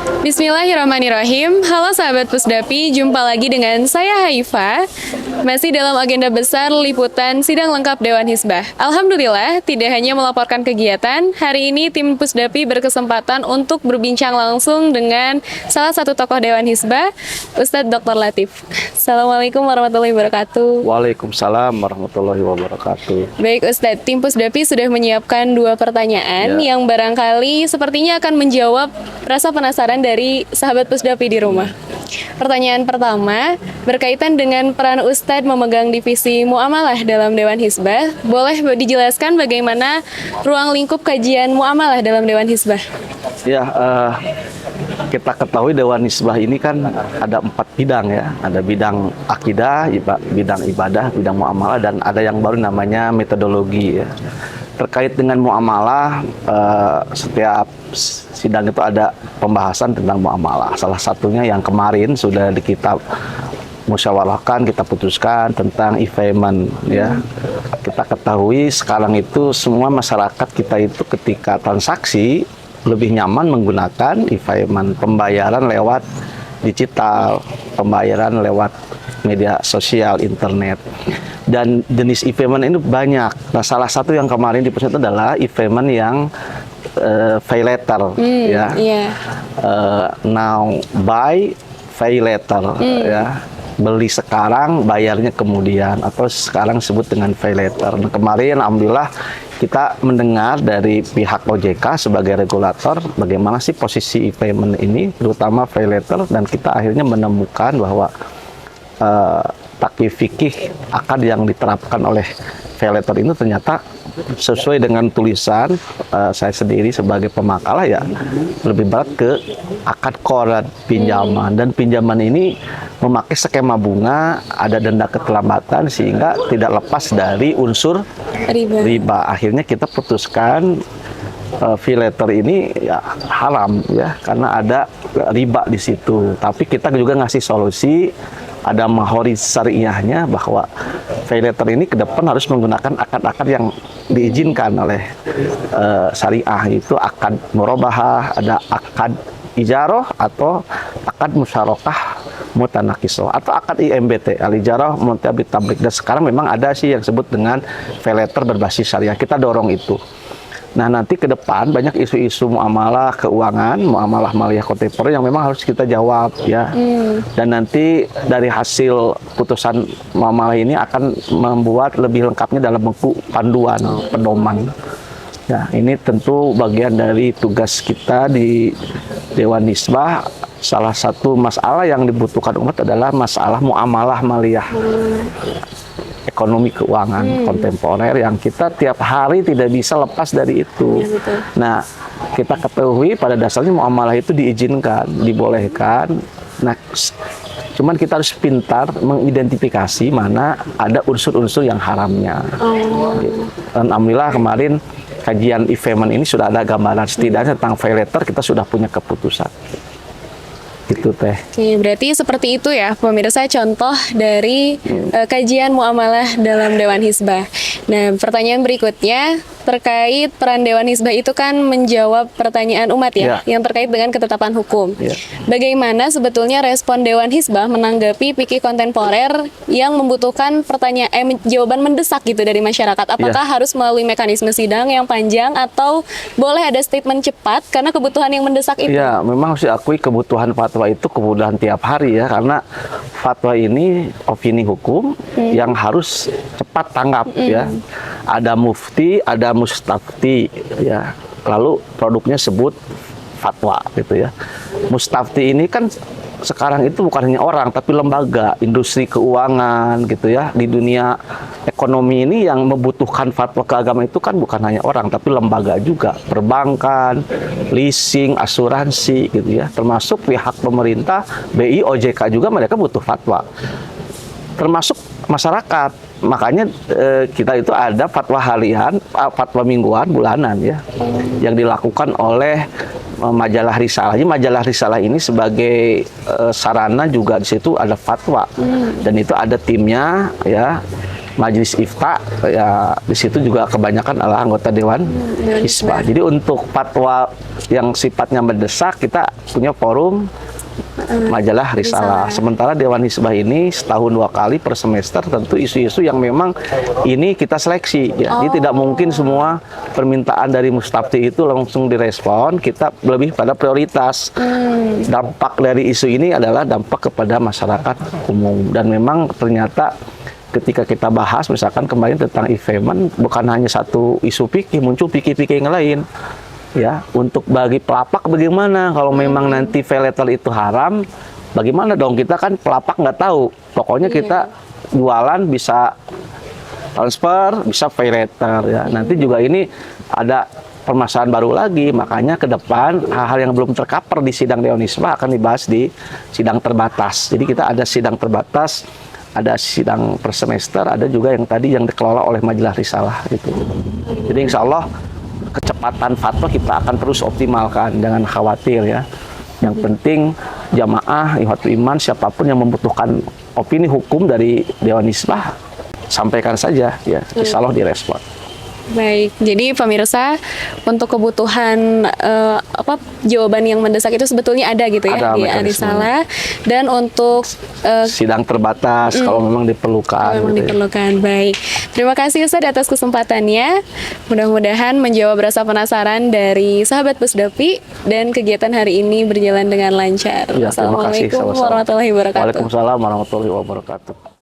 Bismillahirrahmanirrahim. Halo sahabat Pusdapi, jumpa lagi dengan saya Haifa. Masih dalam agenda besar liputan sidang lengkap Dewan Hizbah. Alhamdulillah, tidak hanya melaporkan kegiatan, hari ini tim Pusdapi berkesempatan untuk berbincang langsung dengan salah satu tokoh Dewan Hizbah, Ustadz Dr. Latif. Assalamualaikum warahmatullahi wabarakatuh. Waalaikumsalam warahmatullahi wabarakatuh. Baik Ustadz, tim Pusdapi sudah menyiapkan 2 pertanyaan yang barangkali sepertinya akan menjawab rasa penasaran dari sahabat Pusdapi di rumah. Pertanyaan pertama berkaitan dengan peran Ustadz memegang divisi muamalah dalam Dewan Hizbah. Boleh dijelaskan bagaimana ruang lingkup kajian muamalah dalam Dewan Hizbah? Ya, kita ketahui Dewan Hizbah ini kan ada 4 bidang ya. Ada bidang akidah, bidang ibadah, bidang muamalah, dan ada yang baru namanya metodologi ya. Terkait dengan muamalah, setiap sidang itu ada pembahasan tentang muamalah. Salah satunya yang kemarin sudah kita musyawarahkan, kita putuskan tentang e-payment ya. Kita ketahui sekarang itu semua masyarakat kita itu ketika transaksi lebih nyaman menggunakan e-payment, pembayaran lewat digital, pembayaran lewat media sosial, internet. Dan jenis e-payment ini banyak. Nah, salah satu yang kemarin dipesan adalah e-payment yang pay later ya. Now buy, pay later ya. Beli sekarang, bayarnya kemudian, atau sekarang sebut dengan pay later. Nah, kemarin alhamdulillah kita mendengar dari pihak OJK sebagai regulator bagaimana sih posisi e-payment ini, terutama pay later, dan kita akhirnya menemukan bahwa takyif fikih akad yang diterapkan oleh pay later ini ternyata sesuai dengan tulisan saya sendiri sebagai pemakalah ya, lebih berat ke akad qard, pinjaman. Dan pinjaman ini memakai skema bunga, ada denda keterlambatan, sehingga tidak lepas dari unsur riba. Akhirnya kita putuskan pay later ini ya haram ya, karena ada riba di situ. Tapi kita juga ngasih solusi, ada mahori syariahnya, bahwa pay later ini ke depan harus menggunakan akad-akad yang diizinkan oleh syariah. Itu akad murabahah, ada akad ijarah, atau akad musyarakah mutanakisoh, atau akad IMBT, al-ijarah mutabik tabrik. Dan sekarang memang ada sih yang disebut dengan pay later berbasis syariah. Kita dorong itu. Nah, nanti ke depan banyak isu-isu muamalah keuangan, muamalah maliyah kontemporer yang memang harus kita jawab ya. Dan nanti dari hasil putusan muamalah ini akan membuat lebih lengkapnya dalam buku panduan pedoman. Ya, ini tentu bagian dari tugas kita di Dewan Hizbah. Salah satu masalah yang dibutuhkan umat adalah masalah muamalah maliyah. Ekonomi keuangan kontemporer yang kita tiap hari tidak bisa lepas dari itu. Ya, nah, kita ketahui pada dasarnya muamalah itu diizinkan, dibolehkan. Nah, cuman kita harus pintar mengidentifikasi mana ada unsur-unsur yang haramnya. Dan alhamdulillah kemarin kajian e-payment ini sudah ada gambaran setidaknya tentang pay later, kita sudah punya keputusan. Itu teh. Oke, berarti seperti itu ya pemirsa contoh dari kajian muamalah dalam Dewan Hizbah. Nah, pertanyaan berikutnya terkait peran Dewan Hizbah itu kan menjawab pertanyaan umat ya, yang terkait dengan ketetapan hukum. Bagaimana sebetulnya respon Dewan Hizbah menanggapi fikih kontemporer yang membutuhkan jawaban mendesak gitu dari masyarakat? Apakah harus melalui mekanisme sidang yang panjang, atau boleh ada statement cepat karena kebutuhan yang mendesak itu? Ya, memang harus diakui kebutuhan fatwa itu kebutuhan tiap hari ya, karena fatwa ini opini hukum yang harus cepat tanggap ya. Ada mufti, ada mustafti ya. Lalu produknya sebut fatwa gitu ya. Mustafti ini kan sekarang itu bukan hanya orang, tapi lembaga, industri keuangan gitu ya. Di dunia ekonomi ini yang membutuhkan fatwa keagamaan itu kan bukan hanya orang, tapi lembaga juga, perbankan, leasing, asuransi gitu ya. Termasuk pihak pemerintah, BI, OJK juga mereka butuh fatwa. Termasuk masyarakat. Makanya kita itu ada fatwa harian, fatwa mingguan, bulanan ya, yang dilakukan oleh majalah Risalah. Jadi majalah Risalah ini sebagai sarana juga di situ ada fatwa, dan itu ada timnya ya. majelis ifta, ya di situ juga kebanyakan adalah anggota Dewan Hizbah. Jadi untuk fatwa yang sifatnya mendesak kita punya forum majalah Risalah. Sementara Dewan Hizbah ini setahun 2 kali per semester, tentu isu-isu yang memang ini kita seleksi. Ya. Jadi tidak mungkin semua permintaan dari Mustafti itu langsung direspon. Kita lebih pada prioritas. Dampak dari isu ini adalah dampak kepada masyarakat umum. Dan memang ternyata ketika kita bahas, misalkan kemarin tentang e-payment, bukan hanya satu isu fikih, muncul fikih-fikih yang lain. Ya, untuk bagi pelapak bagaimana kalau memang nanti pay letter itu haram, bagaimana dong? Kita kan pelapak nggak tahu. Pokoknya kita jualan bisa transfer, bisa pay letter. Ya, nanti juga ini ada permasalahan baru lagi, makanya ke depan hal-hal yang belum tercover di sidang Dewan Hizbah akan dibahas di sidang terbatas. Jadi kita ada sidang terbatas, ada sidang per semester, ada juga yang tadi yang dikelola oleh Majelis Risalah gitu. Jadi insya Allah kecepatan fatwa kita akan terus optimalkan, jangan khawatir ya. Yang penting jamaah, ikhwatul iman, siapapun yang membutuhkan opini hukum dari Dewan Hizbah, sampaikan saja ya, insya Allah direspon. Baik, jadi pemirsa, untuk kebutuhan jawaban yang mendesak itu sebetulnya ada gitu ya Ada di Risalah, dan untuk sidang terbatas kalau memang diperlukan. memang gitu ya. diperlukan. Baik, terima kasih Ustadz atas kesempatannya. Mudah-mudahan menjawab rasa penasaran dari sahabat Pusdapi dan kegiatan hari ini berjalan dengan lancar. Ya, terima kasih. Wassalamualaikum warahmatullahi wabarakatuh. Waalaikumsalam warahmatullahi wabarakatuh.